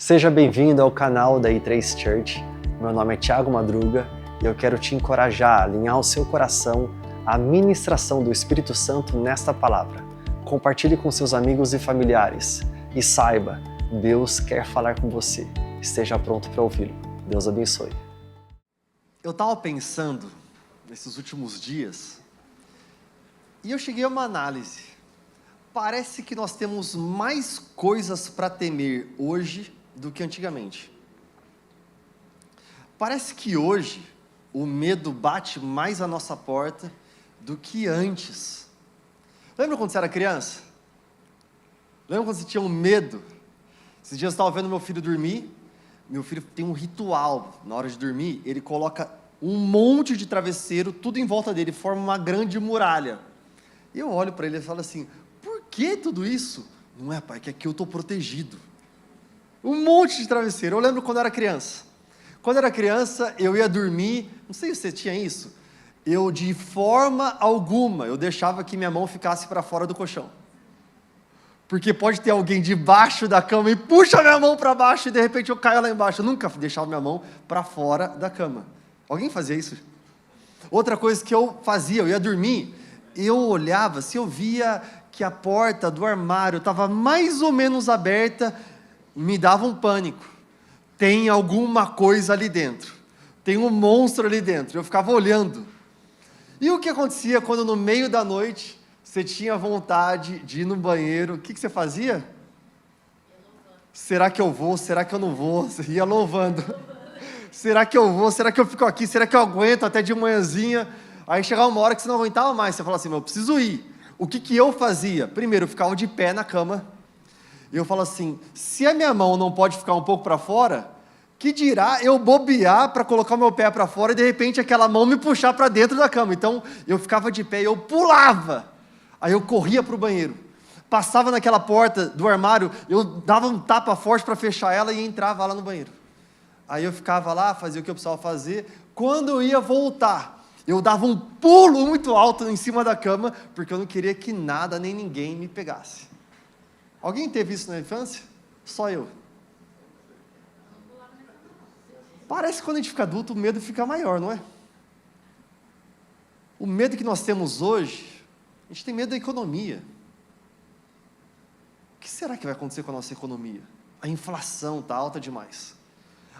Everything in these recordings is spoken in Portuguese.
Seja bem-vindo ao canal da I3 Church. Meu nome é Thiago Madruga e eu quero te encorajar a alinhar o seu coração à ministração do Espírito Santo nesta palavra. Compartilhe com seus amigos e familiares e saiba, Deus quer falar com você. Esteja pronto para ouvi-lo. Deus abençoe. Eu estava pensando nesses últimos dias e eu cheguei a uma análise. Parece que nós temos mais coisas para temer hoje do que antigamente. Parece que hoje o medo bate mais à nossa porta do que antes. Lembra quando você era criança? Lembra quando você tinha um medo? Esses dias eu estava vendo meu filho dormir. Meu filho tem um ritual, na hora de dormir, ele coloca um monte de travesseiro, tudo em volta dele, forma uma grande muralha. E eu olho para ele e falo assim, por que tudo isso? Não é, pai, que aqui eu estou protegido. Um monte de travesseiro. Eu lembro quando eu era criança. Quando eu era criança, eu ia dormir, não sei se você tinha isso, eu de forma alguma, eu deixava que minha mão ficasse para fora do colchão. Porque pode ter alguém debaixo da cama e puxa minha mão para baixo e de repente eu caio lá embaixo. Eu nunca deixava minha mão para fora da cama. Alguém fazia isso? Outra coisa que eu fazia, eu ia dormir, eu olhava, se eu via que a porta do armário estava mais ou menos aberta, me dava um pânico. Tem alguma coisa ali dentro. Tem um monstro ali dentro. Eu ficava olhando. E o que acontecia quando no meio da noite você tinha vontade de ir no banheiro? O que você fazia? Será que eu vou? Será que eu não vou? Você ia louvando. Será que eu vou? Será que eu fico aqui? Será que eu aguento até de manhãzinha? Aí chegava uma hora que você não aguentava mais. Você falava assim, eu preciso ir. O que eu fazia? Primeiro, eu ficava de pé na cama. E eu falo assim, se a minha mão não pode ficar um pouco para fora, que dirá eu bobear para colocar o meu pé para fora e de repente aquela mão me puxar para dentro da cama. Então eu ficava de pé e eu pulava. Aí eu corria para o banheiro. Passava naquela porta do armário, eu dava um tapa forte para fechar ela e entrava lá no banheiro. Aí eu ficava lá, fazia o que eu precisava fazer. Quando eu ia voltar, eu dava um pulo muito alto em cima da cama, porque eu não queria que nada nem ninguém me pegasse. Alguém teve isso na infância? Só eu. Parece que quando a gente fica adulto, o medo fica maior, não é? O medo que nós temos hoje, a gente tem medo da economia. O que será que vai acontecer com a nossa economia? A inflação está alta demais.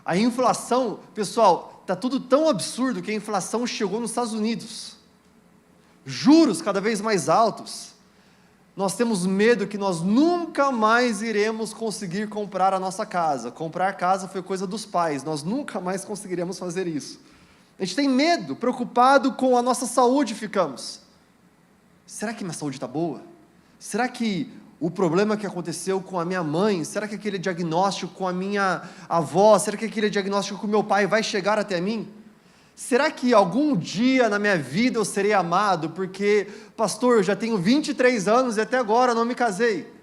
A inflação, pessoal, está tudo tão absurdo que a inflação chegou nos Estados Unidos. Juros cada vez mais altos. Nós temos medo que nós nunca mais iremos conseguir comprar a nossa casa. Comprar casa foi coisa dos pais, nós nunca mais conseguiremos fazer isso. A gente tem medo, preocupado com a nossa saúde ficamos. Será que minha saúde está boa? Será que o problema que aconteceu com a minha mãe, será que aquele diagnóstico com a minha avó, será que aquele diagnóstico com o meu pai vai chegar até mim? Será que algum dia na minha vida eu serei amado? Porque, pastor, eu já tenho 23 anos e até agora eu não me casei.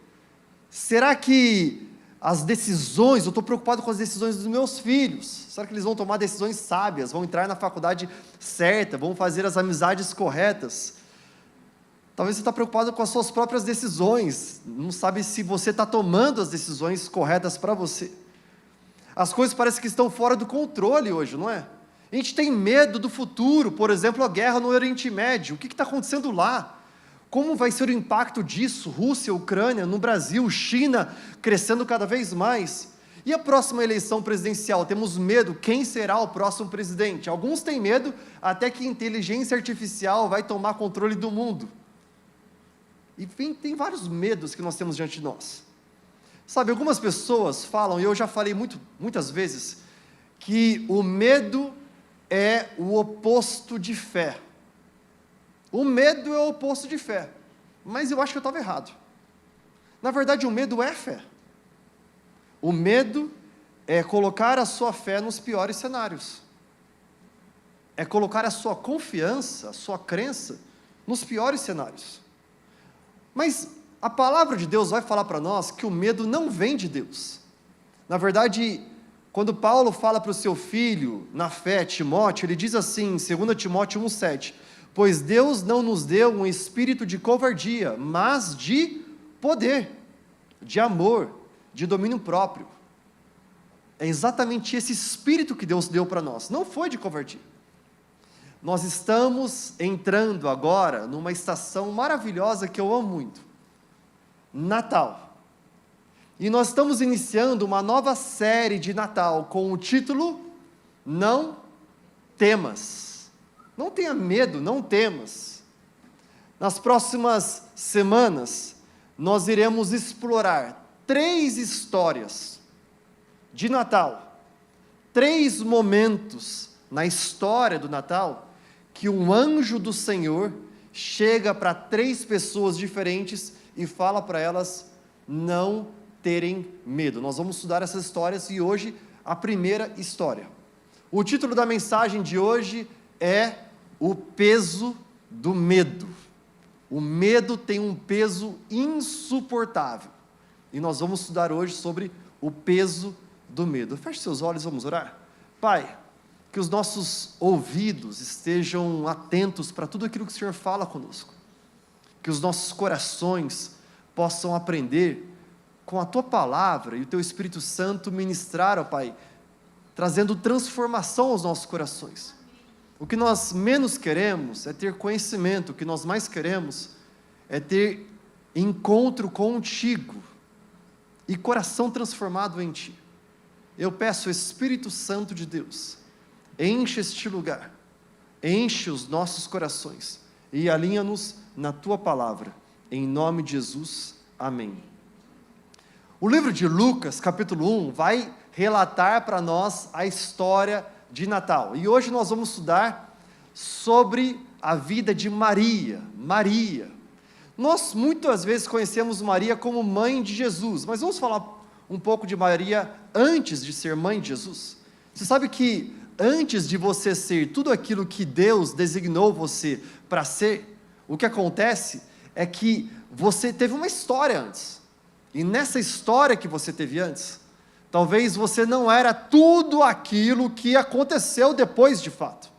Será que as decisões, eu estou preocupado com as decisões dos meus filhos. Será que eles vão tomar decisões sábias? Vão entrar na faculdade certa? Vão fazer as amizades corretas? Talvez você está preocupado com as suas próprias decisões. Não sabe se você está tomando as decisões corretas para você. As coisas parecem que estão fora do controle hoje, não é? A gente tem medo do futuro, por exemplo, a guerra no Oriente Médio. O que está acontecendo lá? Como vai ser o impacto disso? Rússia, Ucrânia, no Brasil, China crescendo cada vez mais. E a próxima eleição presidencial? Temos medo, quem será o próximo presidente? Alguns têm medo até que a inteligência artificial vai tomar controle do mundo. E tem vários medos que nós temos diante de nós. Sabe, algumas pessoas falam, e eu já falei muitas vezes, que o medo é o oposto de fé. O medo é o oposto de fé. Mas eu acho que eu estava errado. Na verdade, o medo é fé. O medo é colocar a sua fé nos piores cenários. É colocar a sua confiança, a sua crença, nos piores cenários. Mas a palavra de Deus vai falar para nós que o medo não vem de Deus. Na verdade, quando Paulo fala para o seu filho, na fé, Timóteo, ele diz assim, em 2 Timóteo 1,7, pois Deus não nos deu um espírito de covardia, mas de poder, de amor, de domínio próprio. É exatamente esse espírito que Deus deu para nós, não foi de covardia. Nós estamos entrando agora numa estação maravilhosa que eu amo muito, Natal. E nós estamos iniciando uma nova série de Natal com o título Não Temas. Não tenha medo, não temas. Nas próximas semanas, nós iremos explorar 3 histórias de Natal, 3 momentos na história do Natal, que um anjo do Senhor chega para 3 pessoas diferentes e fala para elas não terem medo. Nós vamos estudar essas histórias e hoje a primeira história. O título da mensagem de hoje é O Peso do Medo. O medo tem um peso insuportável. E nós vamos estudar hoje sobre o peso do medo. Feche seus olhos, vamos orar. Pai, que os nossos ouvidos estejam atentos para tudo aquilo que o Senhor fala conosco. Que os nossos corações possam aprender com a Tua Palavra e o Teu Espírito Santo ministrar, ó Pai, trazendo transformação aos nossos corações. O que nós menos queremos é ter conhecimento, o que nós mais queremos é ter encontro contigo e coração transformado em Ti. Eu peço, Espírito Santo de Deus, enche este lugar, enche os nossos corações e alinha-nos na Tua Palavra, em nome de Jesus, amém. O livro de Lucas, capítulo 1, vai relatar para nós a história de Natal, e hoje nós vamos estudar sobre a vida de Maria. Nós muitas vezes conhecemos Maria como mãe de Jesus, mas vamos falar um pouco de Maria antes de ser mãe de Jesus. Você sabe que antes de você ser tudo aquilo que Deus designou você para ser, o que acontece é que você teve uma história antes, e nessa história que você teve antes, talvez você não era tudo aquilo que aconteceu depois de fato.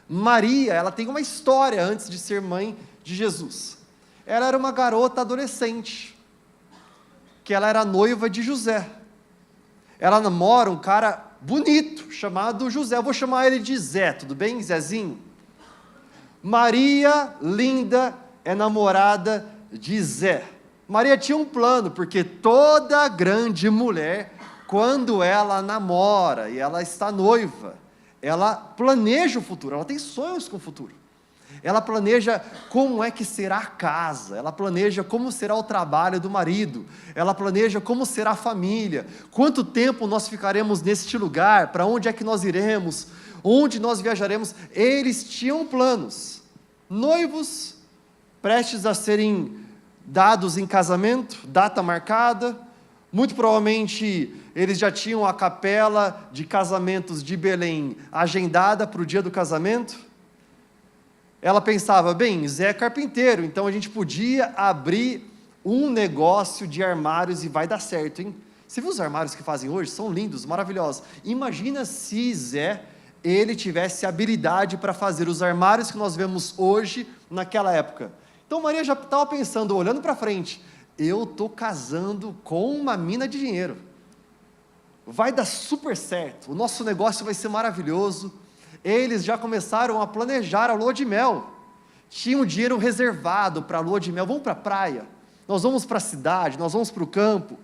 Maria, ela tem uma história antes de ser mãe de Jesus. Ela era uma garota adolescente, que ela era noiva de José. Ela namora um cara bonito, chamado José. Eu vou chamar ele de Zé, tudo bem, Zezinho? Maria, linda, é namorada de Zé. Maria tinha um plano, porque toda grande mulher, quando ela namora e ela está noiva, ela planeja o futuro, ela tem sonhos com o futuro. Ela planeja como é que será a casa, ela planeja como será o trabalho do marido, ela planeja como será a família, quanto tempo nós ficaremos neste lugar, para onde é que nós iremos, onde nós viajaremos. Eles tinham planos, noivos, prestes a serem dados em casamento, data marcada. Muito provavelmente eles já tinham a capela de casamentos de Belém agendada para o dia do casamento. Ela pensava, bem, Zé é carpinteiro, então a gente podia abrir um negócio de armários e vai dar certo, hein? Você viu os armários que fazem hoje? São lindos, maravilhosos. Imagina se Zé, ele tivesse habilidade para fazer os armários que nós vemos hoje, naquela época. Então Maria já estava pensando, olhando para frente, eu estou casando com uma mina de dinheiro, vai dar super certo, o nosso negócio vai ser maravilhoso. Eles já começaram a planejar a lua de mel, tinham dinheiro reservado para a lua de mel. Vamos para a praia, nós vamos para a cidade, nós vamos para o campo.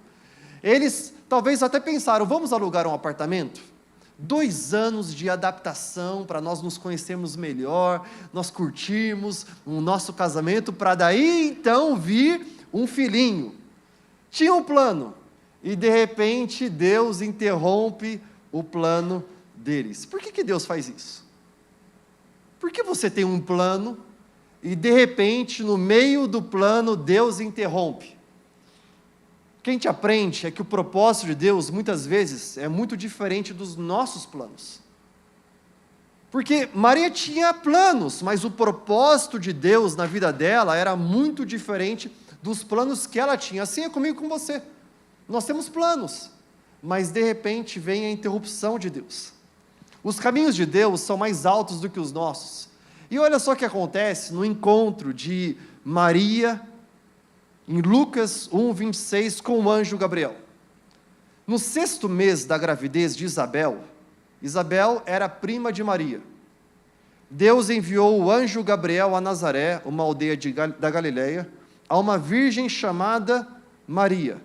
Eles talvez até pensaram, vamos alugar um apartamento? 2 anos de adaptação para nós nos conhecermos melhor, nós curtirmos o nosso casamento, para daí então vir um filhinho. Tinha um plano, e de repente Deus interrompe o plano deles. Por que Deus faz isso? Por que você tem um plano, e de repente no meio do plano Deus interrompe? O que a gente aprende é que o propósito de Deus muitas vezes é muito diferente dos nossos planos. Porque Maria tinha planos, mas o propósito de Deus na vida dela era muito diferente dos planos que ela tinha. Assim é comigo e com você. Nós temos planos, mas de repente vem a interrupção de Deus. Os caminhos de Deus são mais altos do que os nossos. E olha só o que acontece no encontro de Maria, em Lucas 1:26, com o anjo Gabriel. No 6º mês da gravidez de Isabel, Isabel era prima de Maria. Deus enviou o anjo Gabriel a Nazaré, uma aldeia da Galileia, a uma virgem chamada Maria.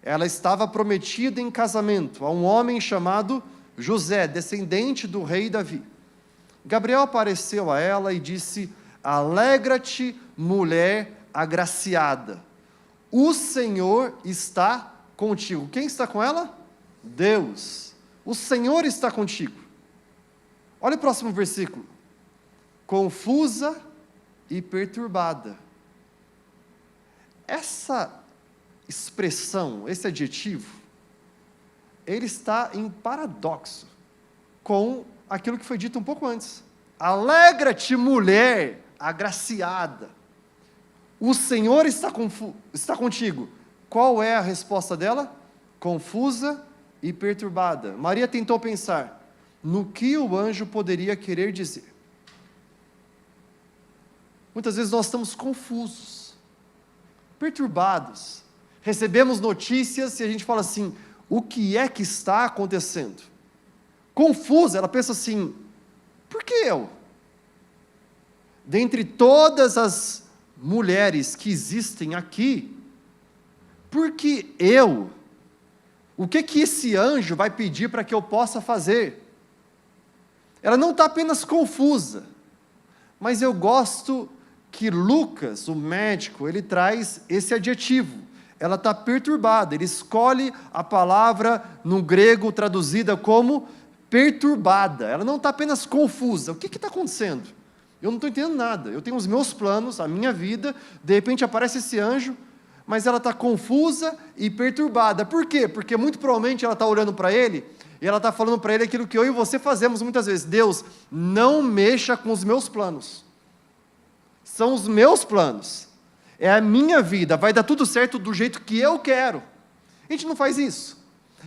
Ela estava prometida em casamento a um homem chamado José, descendente do rei Davi. Gabriel apareceu a ela e disse: alegra-te, mulher agraciada, o Senhor está contigo. Quem está com ela? Deus. O Senhor está contigo. Olha o próximo versículo. Confusa e perturbada. Essa expressão, esse adjetivo, ele está em paradoxo com aquilo que foi dito um pouco antes. Alegra-te, mulher agraciada, o Senhor está contigo. Qual é a resposta dela? Confusa e perturbada. Maria tentou pensar no que o anjo poderia querer dizer. Muitas vezes nós estamos confusos, perturbados, recebemos notícias e a gente fala assim: o que é que está acontecendo? Confusa, ela pensa assim: por que eu? Dentre todas as mulheres que existem aqui, por que eu? O que esse anjo vai pedir para que eu possa fazer? Ela não está apenas confusa, mas eu gosto que Lucas, o médico, ele traz esse adjetivo. Ela está perturbada, ele escolhe a palavra no grego traduzida como perturbada. Ela não está apenas confusa. O que está acontecendo? Eu não estou entendendo nada. Eu tenho os meus planos, a minha vida, de repente aparece esse anjo, mas ela está confusa e perturbada. Por quê? Porque muito provavelmente ela está olhando para ele, e ela está falando para ele aquilo que eu e você fazemos muitas vezes: Deus, não mexa com os meus planos. São os meus planos, é a minha vida, vai dar tudo certo do jeito que eu quero. A gente não faz isso.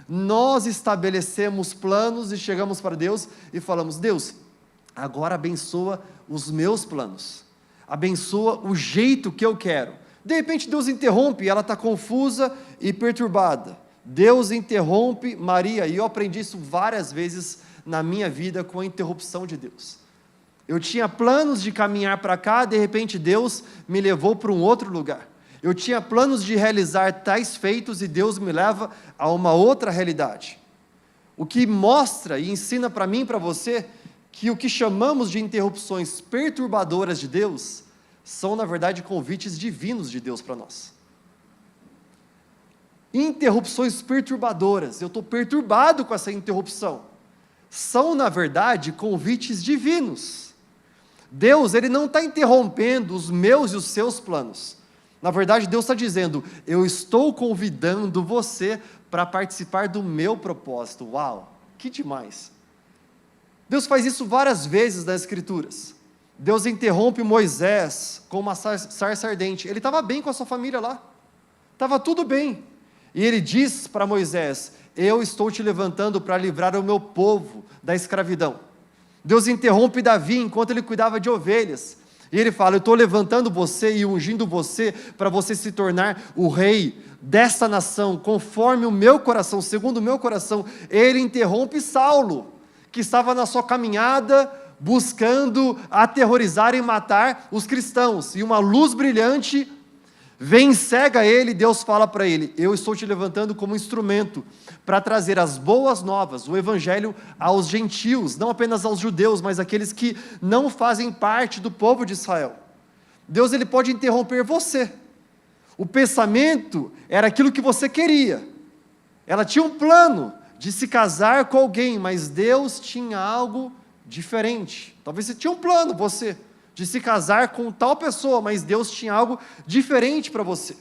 Nós estabelecemos planos e chegamos para Deus e falamos: Deus, agora abençoa os meus planos, abençoa o jeito que eu quero. De repente Deus interrompe e ela está confusa e perturbada. Deus interrompe Maria, e eu aprendi isso várias vezes na minha vida com a interrupção de Deus. Eu tinha planos de caminhar para cá, de repente Deus me levou para um outro lugar. Eu tinha planos de realizar tais feitos e Deus me leva a uma outra realidade. O que mostra e ensina para mim e para você que o que chamamos de interrupções perturbadoras de Deus são, na verdade, convites divinos de Deus para nós. Interrupções perturbadoras, eu estou perturbado com essa interrupção, são, na verdade, convites divinos. Deus, ele não está interrompendo os meus e os seus planos. Na verdade, Deus está dizendo: eu estou convidando você para participar do meu propósito. Uau, que demais! Deus faz isso várias vezes nas Escrituras. Deus interrompe Moisés com uma sarça ardente. Ele estava bem com a sua família lá, estava tudo bem. E ele diz para Moisés: eu estou te levantando para livrar o meu povo da escravidão. Deus interrompe Davi enquanto ele cuidava de ovelhas, e ele fala: eu estou levantando você e ungindo você para você se tornar o rei desta nação, conforme o meu coração, segundo o meu coração. Ele interrompe Saulo, que estava na sua caminhada, buscando aterrorizar e matar os cristãos, e uma luz brilhante vem e cega ele. Deus fala para ele: eu estou te levantando como instrumento para trazer as boas novas, o evangelho aos gentios, não apenas aos judeus, mas aqueles que não fazem parte do povo de Israel. Deus, ele pode interromper você. O pensamento era aquilo que você queria. Ela tinha um plano de se casar com alguém, mas Deus tinha algo diferente. Talvez você tinha um plano, você, de se casar com tal pessoa, mas Deus tinha algo diferente para você.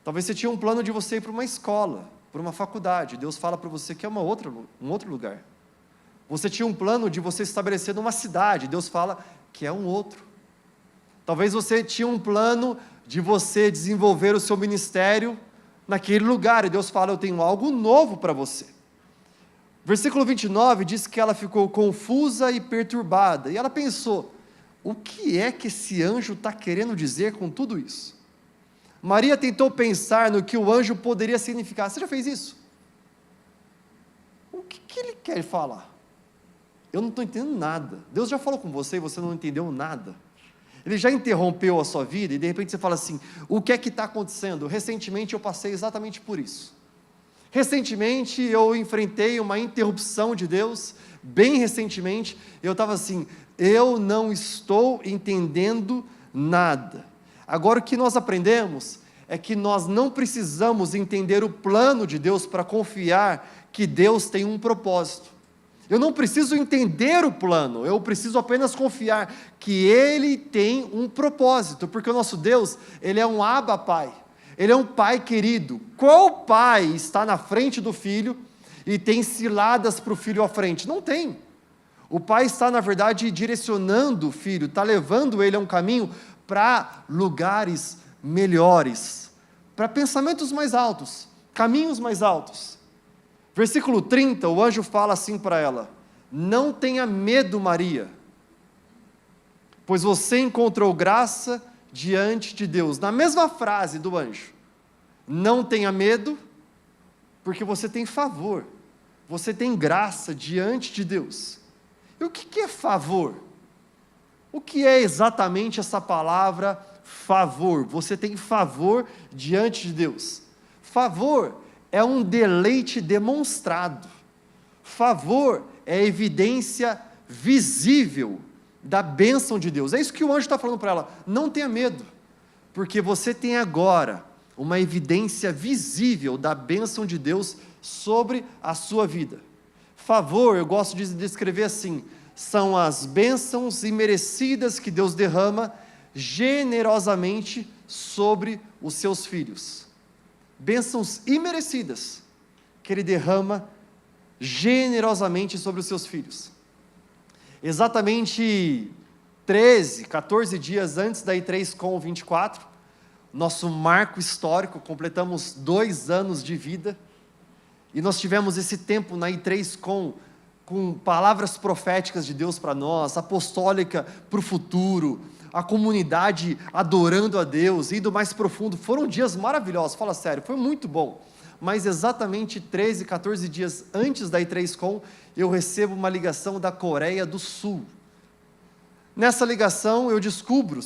Talvez você tinha um plano de você ir para uma escola, para uma faculdade. Deus fala para você que é um outro lugar. Você tinha um plano de você estabelecer numa cidade. Deus fala que é um outro. Talvez você tinha um plano de você desenvolver o seu ministério naquele lugar. E Deus fala: eu tenho algo novo para você. Versículo 29 diz que ela ficou confusa e perturbada. E ela pensou: o que é que esse anjo está querendo dizer com tudo isso? Maria tentou pensar no que o anjo poderia significar. Você já fez isso? O que ele quer falar? Eu não estou entendendo nada. Deus já falou com você e você não entendeu nada. Ele já interrompeu a sua vida e de repente você fala assim, o que é que está acontecendo? Recentemente eu passei exatamente por isso. Recentemente eu enfrentei uma interrupção de Deus, bem recentemente, eu estava assim, eu não estou entendendo nada. Agora o que nós aprendemos é que nós não precisamos entender o plano de Deus para confiar que Deus tem um propósito. Eu não preciso entender o plano, eu preciso apenas confiar que Ele tem um propósito, porque o nosso Deus, Ele é um Abba Pai, Ele é um Pai querido. Qual pai está na frente do filho e tem ciladas para o filho à frente? Não tem. O pai está, na verdade, direcionando o filho, está levando ele a um caminho para lugares melhores, para pensamentos mais altos, caminhos mais altos. Versículo 30, o anjo fala assim para ela, não tenha medo, Maria, pois você encontrou graça diante de Deus. Na mesma frase do anjo, não tenha medo, porque você tem favor, você tem graça diante de Deus. E o que é favor? O que é exatamente essa palavra favor? Você tem favor diante de Deus. Favor é um deleite demonstrado. Favor é evidência visível da bênção de Deus. É isso que o anjo está falando para ela. Não tenha medo, porque você tem agora uma evidência visível da bênção de Deus sobre a sua vida. Favor, eu gosto de descrever assim, são as bênçãos imerecidas que Deus derrama generosamente sobre os seus filhos. Bênçãos imerecidas que Ele derrama generosamente sobre os seus filhos. Exatamente 14 dias antes da I3Com 24, nosso marco histórico, completamos 2 anos de vida, e nós tivemos esse tempo na I3Com, com palavras proféticas de Deus para nós, apostólica para o futuro, a comunidade adorando a Deus, indo mais profundo. Foram dias maravilhosos, fala sério, foi muito bom. Mas exatamente 14 dias antes da I3Com, eu recebo uma ligação da Coreia do Sul. Nessa ligação eu descubro,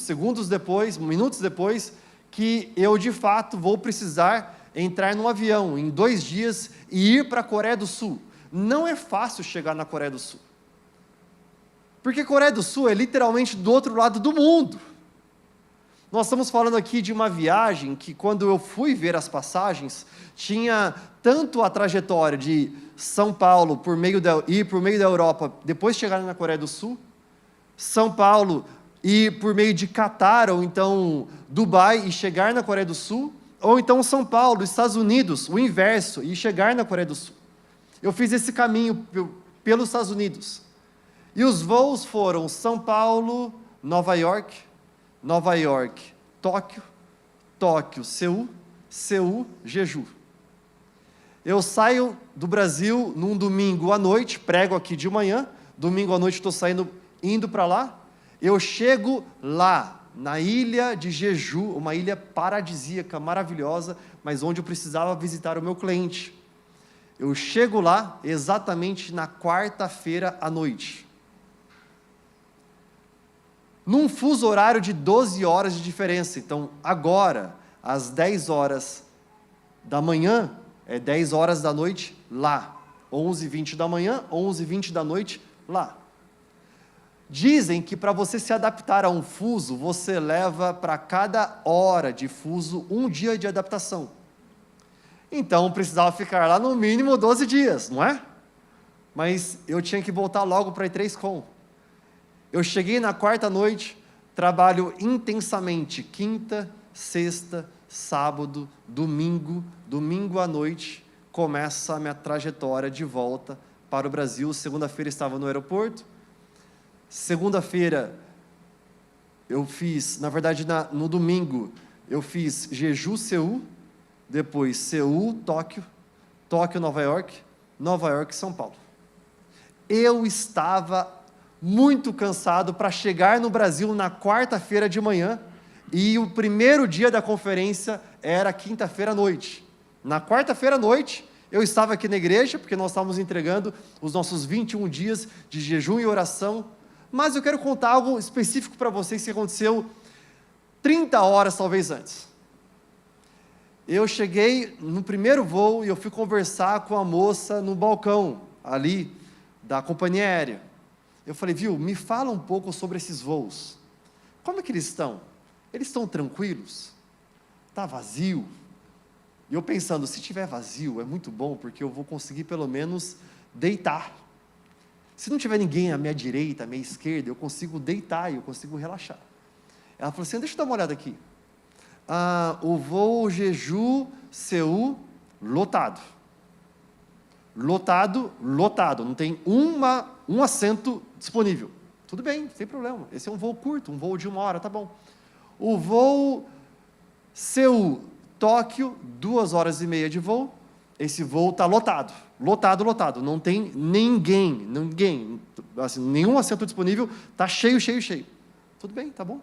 minutos depois, que eu de fato vou precisar entrar num avião em 2 dias e ir para a Coreia do Sul. Não é fácil chegar na Coreia do Sul. Porque a Coreia do Sul é literalmente do outro lado do mundo. Nós estamos falando aqui de uma viagem que, quando eu fui ver as passagens, tinha tanto a trajetória de São Paulo ir por meio da Europa, depois chegar na Coreia do Sul, São Paulo ir por meio de Catar, ou então Dubai e chegar na Coreia do Sul, ou então São Paulo, Estados Unidos, o inverso, e chegar na Coreia do Sul. Eu fiz esse caminho pelos Estados Unidos. E os voos foram São Paulo, Nova York, Tóquio, Seul, Jeju. Eu saio do Brasil num domingo à noite, prego aqui de manhã, domingo à noite estou indo para lá, eu chego lá, na ilha de Jeju, uma ilha paradisíaca, maravilhosa, mas onde eu precisava visitar o meu cliente. Eu chego lá exatamente na quarta-feira à noite. Num fuso horário de 12 horas de diferença. Então, agora, às 10 horas da manhã, é 10 horas da noite lá. 11h20 da manhã, 11h20 da noite lá. Dizem que para você se adaptar a um fuso, você leva para cada hora de fuso 1 dia de adaptação. Então, precisava ficar lá no mínimo 12 dias, não é? Mas eu tinha que voltar logo para a I3Com. Eu cheguei na quarta noite, trabalho intensamente, quinta, sexta, sábado, domingo à noite, começa a minha trajetória de volta para o Brasil. Segunda-feira estava no aeroporto, segunda-feira eu fiz, na verdade no domingo, eu fiz Jeju, Seul, depois Seul, Tóquio, Nova York, São Paulo. Eu estava muito cansado para chegar no Brasil na quarta-feira de manhã E o primeiro dia da conferência era quinta-feira à noite. Na quarta-feira à noite, eu estava aqui na igreja, porque nós estávamos entregando os nossos 21 dias de jejum e oração, mas eu quero contar algo específico para vocês que aconteceu 30 horas talvez antes. Eu cheguei no primeiro voo e eu fui conversar com a moça no balcão, ali, da companhia aérea. Eu falei, viu, me fala um pouco sobre esses voos. Como é que eles estão? Eles estão tranquilos? Está vazio? E eu pensando, se tiver vazio, é muito bom, porque eu vou conseguir pelo menos deitar. Se não tiver ninguém à minha direita, à minha esquerda, eu consigo deitar e eu consigo relaxar. Ela falou assim, deixa eu dar uma olhada aqui. O voo Jeju-Seul, lotado. Lotado, não tem um assento disponível. Tudo bem, sem problema, esse é um voo curto, um voo de 1 hora, tá bom. O voo Seul-Tóquio, 2h30 de voo, esse voo está lotado, não tem ninguém, assim, nenhum assento disponível, está cheio. Tudo bem, tá bom.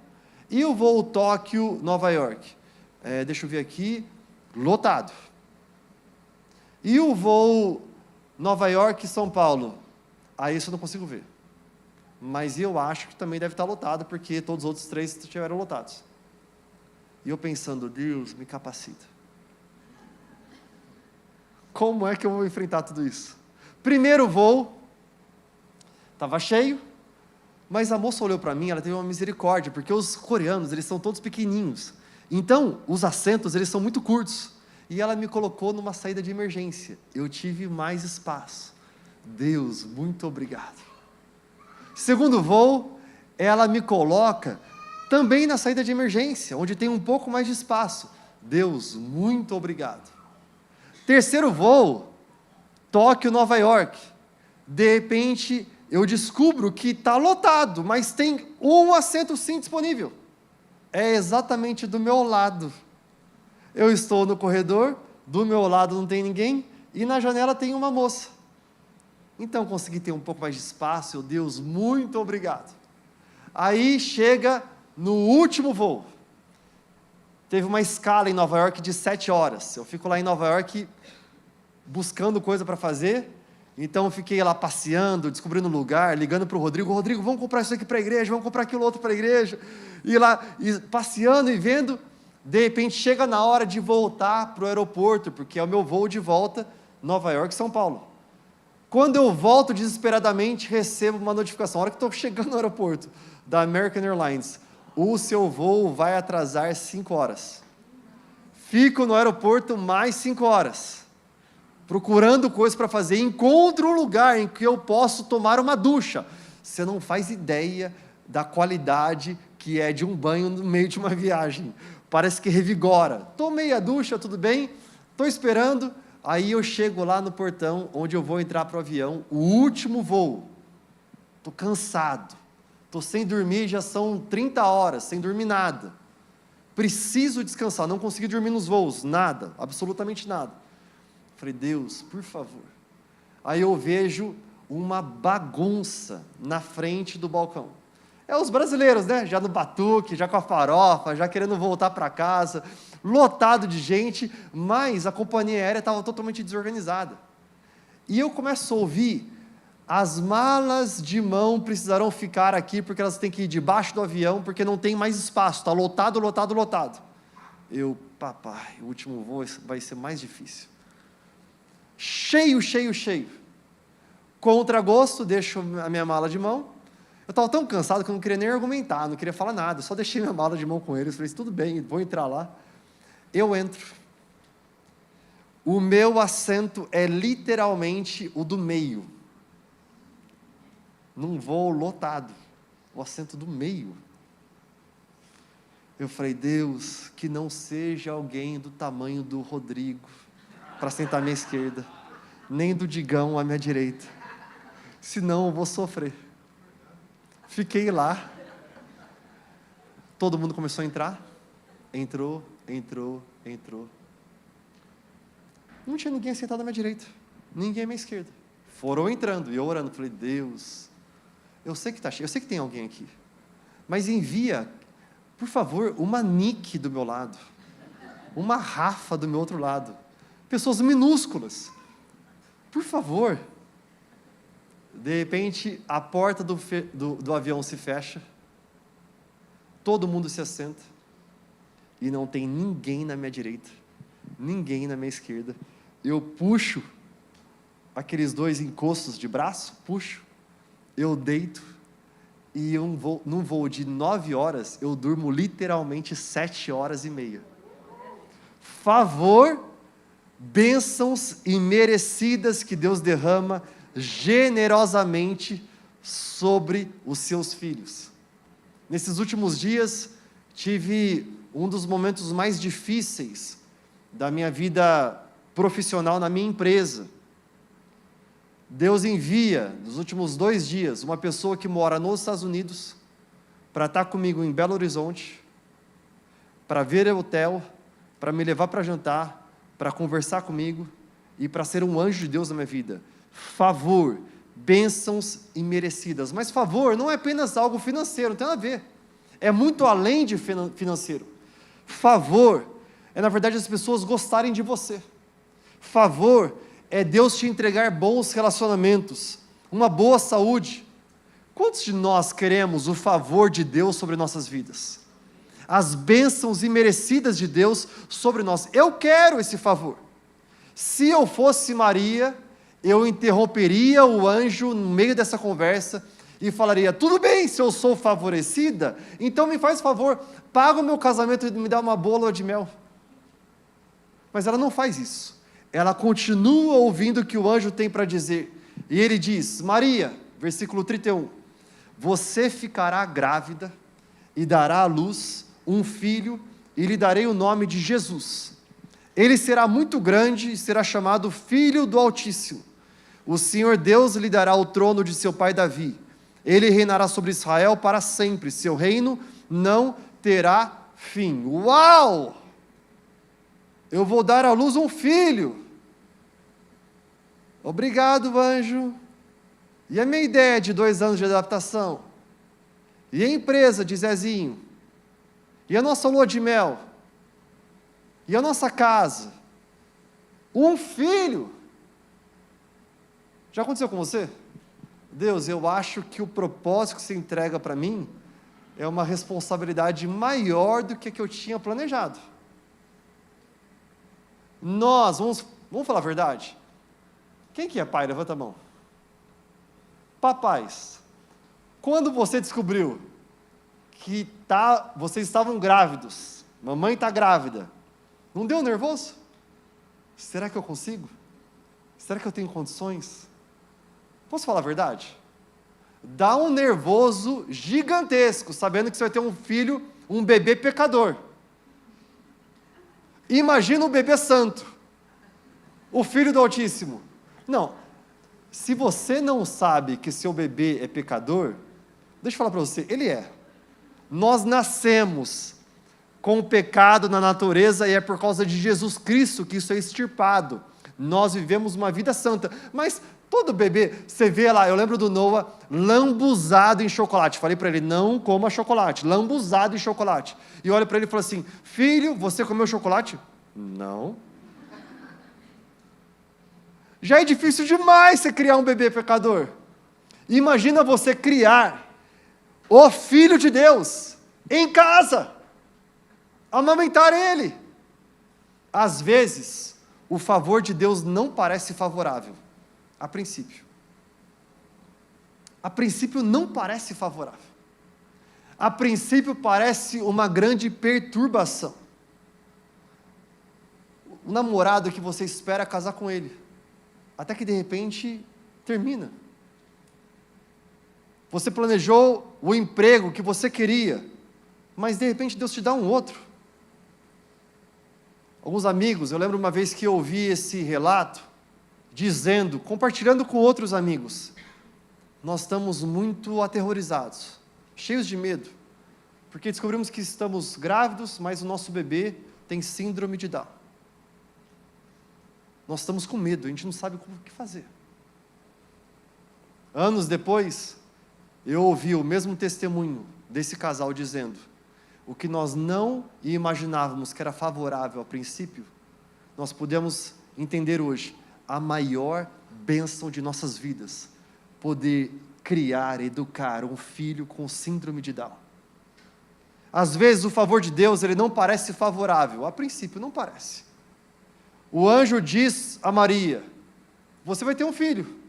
E o voo Tóquio-Nova York? Deixa eu ver aqui, lotado. E o voo Nova York-São Paulo? Isso eu não consigo ver. Mas eu acho que também deve estar lotado, porque todos os outros 3 estiveram lotados. E eu pensando, Deus, me capacita. Como é que eu vou enfrentar tudo isso? Primeiro voo, estava cheio, mas a moça olhou para mim, ela teve uma misericórdia, porque os coreanos, eles são todos pequenininhos. Então, os assentos, eles são muito curtos. E ela me colocou numa saída de emergência. Eu tive mais espaço. Deus, muito obrigado. Segundo voo, ela me coloca também na saída de emergência, onde tem um pouco mais de espaço. Deus, muito obrigado. Terceiro voo, Tóquio, Nova York. De repente, eu descubro que está lotado, mas tem um assento sim disponível. É exatamente do meu lado. Eu estou no corredor, do meu lado não tem ninguém, e na janela tem uma moça. Então, consegui ter um pouco mais de espaço, Deus, muito obrigado. Aí, chega no último voo. Teve uma escala em Nova York de 7 horas. Eu fico lá em Nova York, buscando coisa para fazer, então eu fiquei lá passeando, descobrindo lugar, ligando para o Rodrigo, vamos comprar isso aqui para a igreja, vamos comprar aquilo outro para a igreja, e lá, passeando e vendo. De repente, chega na hora de voltar para o aeroporto, porque é o meu voo de volta, Nova York, São Paulo. Quando eu volto desesperadamente, recebo uma notificação, a hora que estou chegando no aeroporto, da American Airlines, o seu voo vai atrasar 5 horas. Fico no aeroporto mais 5 horas, procurando coisas para fazer, encontro um lugar em que eu posso tomar uma ducha. Você não faz ideia da qualidade que é de um banho no meio de uma viagem. Parece que revigora. Tomei a ducha, tudo bem, estou esperando, aí eu chego lá no portão, onde eu vou entrar para o avião, o último voo. Estou cansado, estou sem dormir, já são 30 horas, sem dormir nada. Preciso descansar, não consegui dormir nos voos, nada, absolutamente nada. Falei, Deus, por favor. Aí eu vejo uma bagunça na frente do balcão. Os brasileiros, né? Já no batuque, já com a farofa, já querendo voltar para casa, lotado de gente, mas a companhia aérea estava totalmente desorganizada. E eu começo a ouvir, as malas de mão precisarão ficar aqui, porque elas têm que ir debaixo do avião, porque não tem mais espaço, está lotado. Papai, o último voo vai ser mais difícil. Cheio. Contra gosto, deixo a minha mala de mão. Eu estava tão cansado que eu não queria nem argumentar, não queria falar nada, só deixei minha mala de mão com eles, falei, tudo bem, vou entrar lá. Eu entro. O meu assento é literalmente o do meio. Num voo lotado, o assento do meio. Eu falei, Deus, que não seja alguém do tamanho do Rodrigo, para sentar à minha esquerda, nem do Digão à minha direita, senão eu vou sofrer. Fiquei lá, todo mundo começou a entrar, entrou. Não tinha ninguém sentado à minha direita, ninguém à minha esquerda. Foram entrando, e eu orando, falei, Deus, eu sei que está cheio, eu sei que tem alguém aqui, mas envia Por favor, uma Nick do meu lado, uma Rafa do meu outro lado, pessoas minúsculas. Por favor. De repente, a porta do avião se fecha, todo mundo se assenta, e não tem ninguém na minha direita, ninguém na minha esquerda. Eu puxo aqueles 2 encostos de braço, eu deito, e num voo de 9 horas, eu durmo literalmente 7 horas e meia. Favor, bênçãos imerecidas que Deus derrama generosamente sobre os seus filhos. Nesses últimos dias, tive um dos momentos mais difíceis da minha vida profissional na minha empresa. Deus envia, nos últimos 2 dias, uma pessoa que mora nos Estados Unidos, para estar comigo em Belo Horizonte, para ver o hotel, para me levar para jantar, para conversar comigo, e para ser um anjo de Deus na minha vida. Favor, bênçãos imerecidas. Mas favor não é apenas algo financeiro, não tem nada a ver. É muito além de financeiro. Favor é, na verdade, as pessoas gostarem de você. Favor é Deus te entregar bons relacionamentos, uma boa saúde. Quantos de nós queremos o favor de Deus sobre nossas vidas? As bênçãos imerecidas de Deus sobre nós. Eu quero esse favor. Se eu fosse Maria, eu interromperia o anjo no meio dessa conversa e falaria: tudo bem, se eu sou favorecida, então me faz favor, paga o meu casamento e me dá uma boa lua de mel. Mas ela não faz isso. Ela continua ouvindo o que o anjo tem para dizer. E ele diz: Maria, versículo 31, você ficará grávida e dará à luz um filho, e lhe darei o nome de Jesus. Ele será muito grande e será chamado Filho do Altíssimo. O Senhor Deus lhe dará o trono de seu pai Davi. Ele reinará sobre Israel para sempre. Seu reino não terá fim. Uau! Eu vou dar à luz um filho. Obrigado, anjo. E a minha ideia de 2 anos de adaptação? E a empresa de Zezinho? E a nossa lua de mel? E a nossa casa? Um filho? Já aconteceu com você? Deus, eu acho que o propósito que você entrega para mim é uma responsabilidade maior do que a que eu tinha planejado. Nós, vamos falar a verdade? Quem que é pai? Levanta a mão. Papais, quando você descobriu que vocês estavam grávidos, mamãe está grávida, não deu nervoso? Será que eu consigo? Será que eu tenho condições? Posso falar a verdade? Dá um nervoso gigantesco, sabendo que você vai ter um filho, um bebê pecador. Imagina um bebê santo, o Filho do Altíssimo. Não, se você não sabe que seu bebê é pecador, deixa eu falar para você, ele é. Nós nascemos com o pecado na natureza e é por causa de Jesus Cristo que isso é extirpado. Nós vivemos uma vida santa, mas todo bebê, você vê lá, eu lembro do Noah, lambuzado em chocolate. Falei para ele, não coma chocolate, lambuzado em chocolate. E olho para ele e falo assim, filho, você comeu chocolate? Não. Já é difícil demais você criar um bebê pecador. Imagina você criar o Filho de Deus em casa, amamentar ele. Às vezes, o favor de Deus não parece favorável, a princípio. A princípio não parece favorável. A princípio parece uma grande perturbação. O namorado que você espera casar com ele, até que de repente termina. Você planejou o emprego que você queria, mas de repente Deus te dá um outro. Alguns amigos, eu lembro uma vez que eu ouvi esse relato, dizendo, compartilhando com outros amigos, nós estamos muito aterrorizados, cheios de medo, porque descobrimos que estamos grávidos, mas o nosso bebê tem síndrome de Down. Nós estamos com medo, a gente não sabe o que fazer. Anos depois, eu ouvi o mesmo testemunho desse casal dizendo, o que nós não imaginávamos que era favorável a princípio, nós podemos entender hoje a maior bênção de nossas vidas, poder criar, educar um filho com síndrome de Down. Às vezes o favor de Deus, ele não parece favorável, a princípio não parece. O anjo diz a Maria, você vai ter um filho.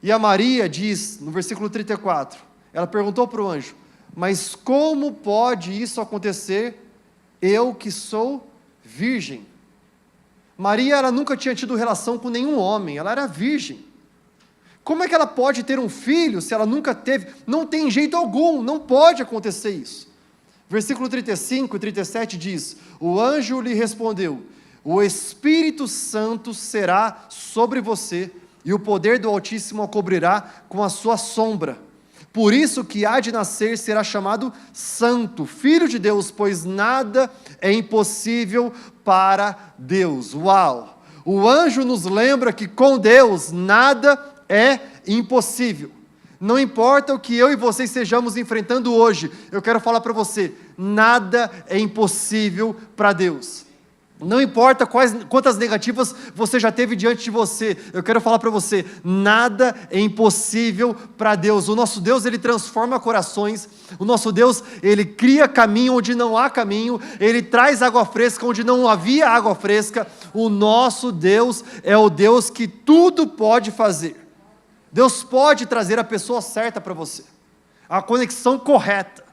E a Maria diz, no versículo 34, ela perguntou para o anjo, mas como pode isso acontecer, eu que sou virgem? Maria, ela nunca tinha tido relação com nenhum homem, ela era virgem. Como é que ela pode ter um filho se ela nunca teve? Não tem jeito algum, não pode acontecer isso. Versículo 35 e 37 diz, o anjo lhe respondeu, o Espírito Santo será sobre você, e o poder do Altíssimo a cobrirá com a sua sombra. Por isso que há de nascer será chamado Santo, Filho de Deus, pois nada é impossível para Deus. Uau! O anjo nos lembra que com Deus nada é impossível. Não importa o que eu e você estejamos enfrentando hoje, eu quero falar para você, nada é impossível para Deus. Não importa quantas negativas você já teve diante de você, eu quero falar para você, nada é impossível para Deus. O nosso Deus, Ele transforma corações, o nosso Deus, Ele cria caminho onde não há caminho, Ele traz água fresca onde não havia água fresca. O nosso Deus é o Deus que tudo pode fazer. Deus pode trazer a pessoa certa para você, a conexão correta,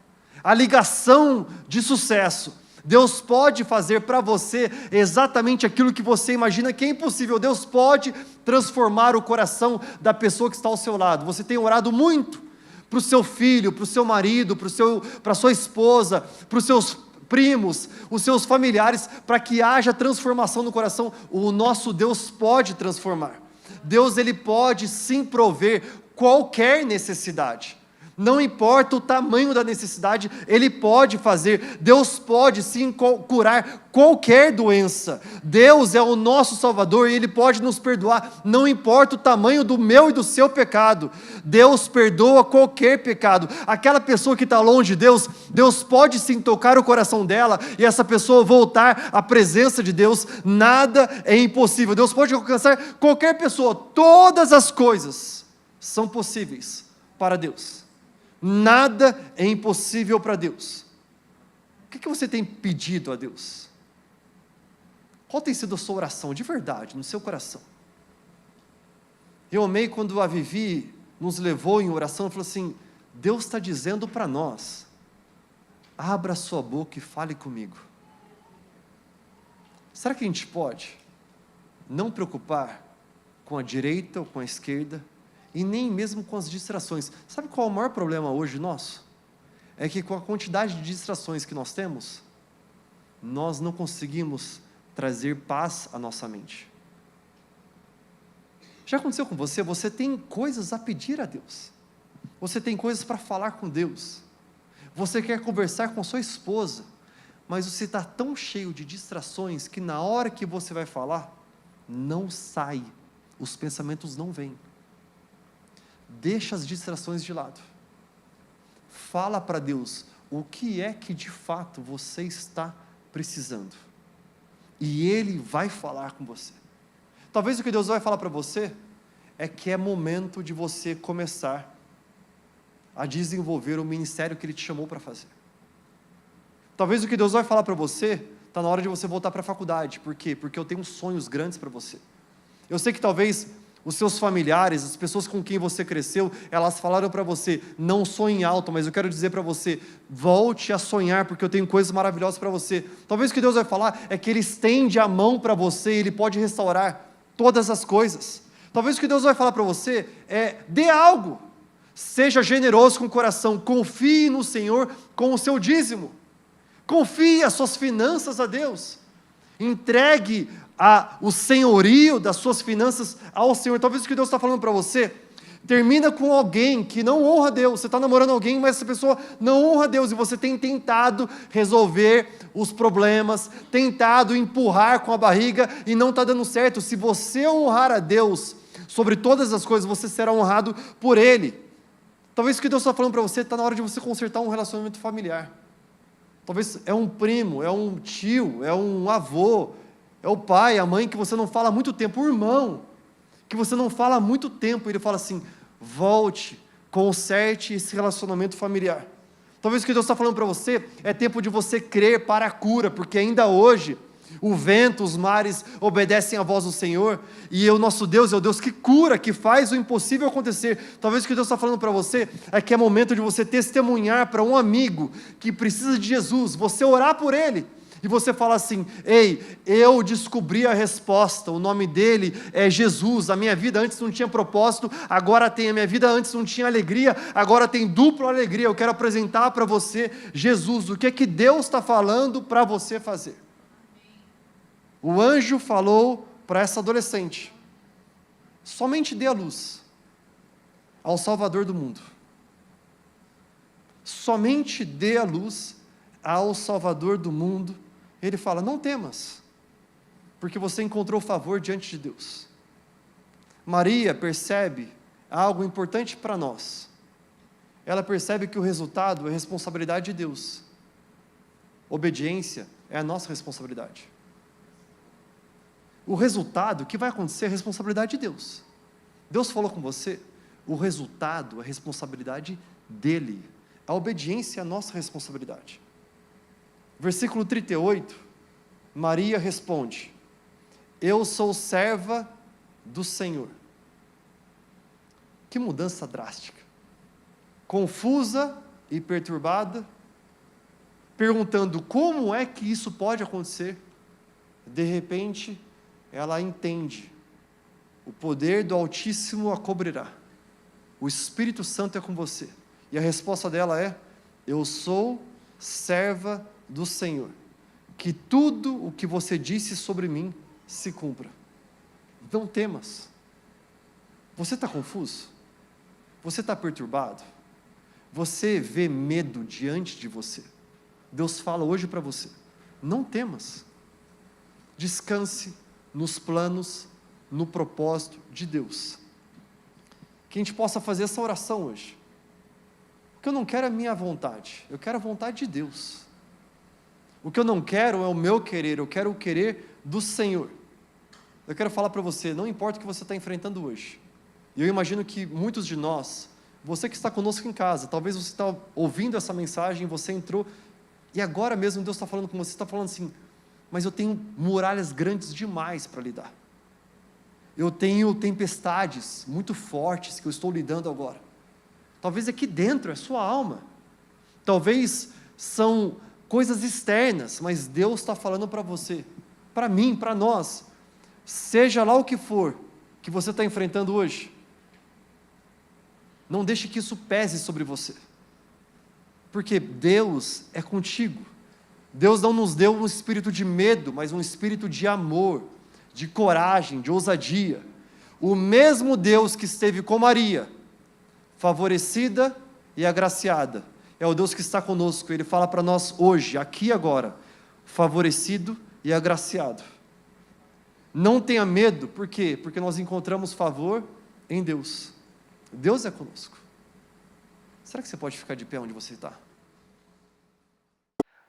a ligação de sucesso. Deus pode fazer para você exatamente aquilo que você imagina que é impossível. Deus pode transformar o coração da pessoa que está ao seu lado. Você tem orado muito para o seu filho, para o seu marido, para a sua esposa, para os seus primos, os seus familiares, para que haja transformação no coração. O nosso Deus pode transformar. Deus, Ele pode sim prover qualquer necessidade. Não importa o tamanho da necessidade, Ele pode fazer. Deus pode sim curar qualquer doença. Deus é o nosso Salvador e Ele pode nos perdoar. Não importa o tamanho do meu e do seu pecado. Deus perdoa qualquer pecado. Aquela pessoa que está longe de Deus, Deus pode sim tocar o coração dela e essa pessoa voltar à presença de Deus. Nada é impossível. Deus pode alcançar qualquer pessoa. Todas as coisas são possíveis para Deus. Nada é impossível para Deus. O que você tem pedido a Deus? Qual tem sido a sua oração de verdade, no seu coração? Eu amei quando a Vivi nos levou em oração e falou assim, Deus está dizendo para nós, abra sua boca e fale comigo. Será que a gente pode não preocupar com a direita ou com a esquerda, e nem mesmo com as distrações? Sabe qual é o maior problema hoje nosso? É que com a quantidade de distrações que nós temos, nós não conseguimos trazer paz à nossa mente. Já aconteceu com você? Você tem coisas a pedir a Deus. Você tem coisas para falar com Deus. Você quer conversar com sua esposa, mas você está tão cheio de distrações que na hora que você vai falar, não sai, os pensamentos não vêm. Deixa as distrações de lado. Fala para Deus o que é que de fato você está precisando. E Ele vai falar com você. Talvez o que Deus vai falar para você é que é momento de você começar a desenvolver o ministério que Ele te chamou para fazer. Talvez o que Deus vai falar para você está na hora de você voltar para a faculdade. Por quê? Porque eu tenho sonhos grandes para você. Eu sei que talvez os seus familiares, as pessoas com quem você cresceu, elas falaram para você, não sonhe alto, mas eu quero dizer para você, volte a sonhar, porque eu tenho coisas maravilhosas para você. Talvez o que Deus vai falar é que Ele estende a mão para você, e Ele pode restaurar todas as coisas. Talvez o que Deus vai falar para você é, dê algo, seja generoso com o coração, confie no Senhor com o seu dízimo, confie as suas finanças a Deus, entregue o senhorio das suas finanças ao Senhor. Talvez o que Deus está falando para você, termina com alguém que não honra a Deus. Você está namorando alguém, mas essa pessoa não honra a Deus, e você tem tentado resolver os problemas, tentado empurrar com a barriga, e não está dando certo. Se você honrar a Deus sobre todas as coisas, você será honrado por Ele. Talvez o que Deus está falando para você, está na hora de você consertar um relacionamento familiar. Talvez é um primo, é um tio, é um avô, é o pai, a mãe que você não fala há muito tempo, o irmão que você não fala há muito tempo. Ele fala assim: volte, conserte esse relacionamento familiar. Talvez o que Deus está falando para você é tempo de você crer para a cura, porque ainda hoje o vento, os mares obedecem à voz do Senhor, e o nosso Deus é o Deus que cura, que faz o impossível acontecer. Talvez o que Deus está falando para você é que é momento de você testemunhar para um amigo que precisa de Jesus, você orar por ele, e você fala assim: ei, eu descobri a resposta, o nome dele é Jesus, a minha vida antes não tinha propósito, agora tem, a minha vida antes não tinha alegria, agora tem dupla alegria, eu quero apresentar para você Jesus, o que é que Deus está falando para você fazer. O anjo falou para essa adolescente: somente dê a luz ao Salvador do mundo, somente dê a luz ao Salvador do mundo. Ele fala: não temas, porque você encontrou favor diante de Deus. Maria percebe algo importante para nós. Ela percebe que o resultado é responsabilidade de Deus. Obediência é a nossa responsabilidade. O resultado, o que vai acontecer, é responsabilidade de Deus. Deus falou com você, o resultado é responsabilidade dele. A obediência é a nossa responsabilidade. Versículo 38, Maria responde: eu sou serva do Senhor. Que mudança drástica. Confusa e perturbada, perguntando como é que isso pode acontecer. De repente, ela entende: o poder do Altíssimo a cobrirá, o Espírito Santo é com você. E a resposta dela é: eu sou serva do Senhor, que tudo o que você disse sobre mim se cumpra. Não temas. Você está confuso? Você está perturbado? Você vê medo diante de você? Deus fala hoje para você: não temas. Descanse nos planos, no propósito de Deus. Que a gente possa fazer essa oração hoje. O que eu não quero é a minha vontade, eu quero a vontade de Deus. O que eu não quero é o meu querer, eu quero o querer do Senhor. Eu quero falar para você, não importa o que você está enfrentando hoje. E eu imagino que muitos de nós, você que está conosco em casa, talvez você está ouvindo essa mensagem, você entrou, e agora mesmo Deus está falando com você, está falando assim: mas eu tenho muralhas grandes demais para lidar. Eu tenho tempestades muito fortes que eu estou lidando agora. Talvez aqui dentro é sua alma. Talvez são coisas externas, mas Deus está falando para você, para mim, para nós. Seja lá o que for que você está enfrentando hoje, não deixe que isso pese sobre você. Porque Deus é contigo. Deus não nos deu um espírito de medo, mas um espírito de amor, de coragem, de ousadia. O mesmo Deus que esteve com Maria, favorecida e agraciada, é o Deus que está conosco. Ele fala para nós hoje, aqui e agora: favorecido e agraciado. Não tenha medo, por quê? Porque nós encontramos favor em Deus. Deus é conosco. Será que você pode ficar de pé onde você está?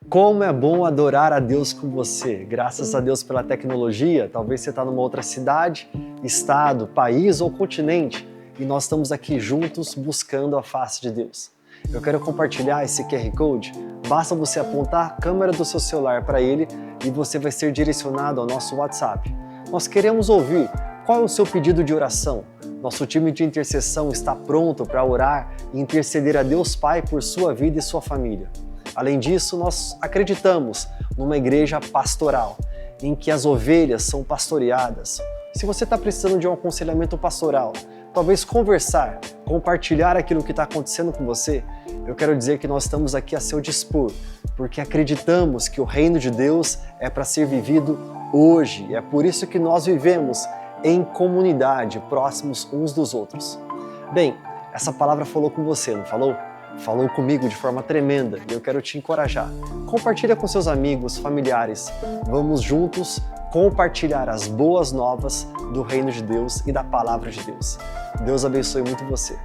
Como é bom adorar a Deus com você. Graças a Deus pela tecnologia, talvez você está numa outra cidade, estado, país ou continente, e nós estamos aqui juntos buscando a face de Deus. Eu quero compartilhar esse QR Code, basta você apontar a câmera do seu celular para ele e você vai ser direcionado ao nosso WhatsApp. Nós queremos ouvir qual é o seu pedido de oração. Nosso time de intercessão está pronto para orar e interceder a Deus Pai por sua vida e sua família. Além disso, nós acreditamos numa igreja pastoral, em que as ovelhas são pastoreadas. Se você está precisando de um aconselhamento pastoral, talvez conversar, compartilhar aquilo que está acontecendo com você, eu quero dizer que nós estamos aqui a seu dispor, porque acreditamos que o reino de Deus é para ser vivido hoje. É por isso que nós vivemos em comunidade, próximos uns dos outros. Bem, essa palavra falou com você, não falou? Falou comigo de forma tremenda e eu quero te encorajar. Compartilha com seus amigos, familiares. Vamos juntos compartilhar as boas novas do reino de Deus e da palavra de Deus. Deus abençoe muito você.